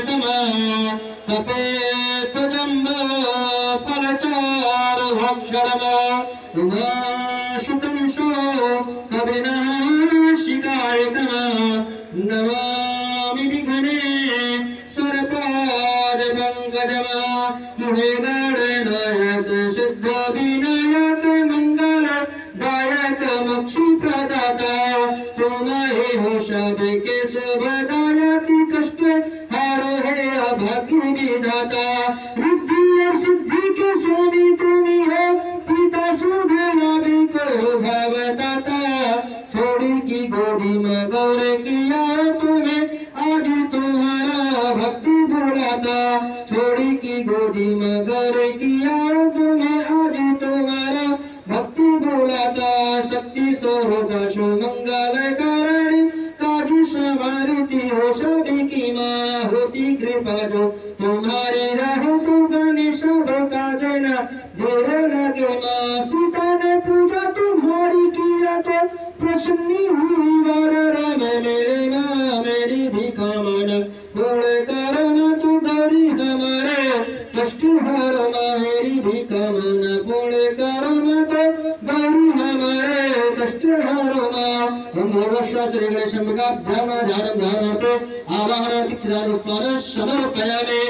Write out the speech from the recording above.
शिकायतमा तपेत जंब फलचार भक्षरमा उमा शुकंशो कविना शिकायतमा नमामि विघ्ने सर्पाद पंकजमा किहे गणनायक सिद्ध विनायक मंगल दायक मोक्षी प्रदाता तुम्हारे हो शादी के शुभदायक कष्ट हारो है अभाग्य विधाता रिद्धि और सिद्धि के स्वामी तुम्ही हो पिता शुभ नाभि को भवदाता छोड़ी की गोदी में गौर किया तुम्हें आज तुम्हारा भक्ति बुलाता छोड़ी की गोदी में गौर किया तुम्हें आज तुम्हारा भक्ति बुलाता शक्ति स्वरूप शो मंगल कारणी काजी समारिति हो सभी की माँ होती कृपा जो तुम्हारे रहो तो गणेश सब काज न देर लगे माँ सीता ने पूजा तुम्हारी किया तो प्रसन्नी हुई वर राम मेरे माँ मेरी भी कामना पूर्ण करना तू गौरी हमारे कष्ट हर माँ मेरी भी कामना पूर्ण करना तो गौरी हमारे कष्ट हर माँ हम भगवश्व श्री गणेशं ध्यानं ध्यानार्थे आवाहनार्थे चिदानुस्मरण समर्पयामि।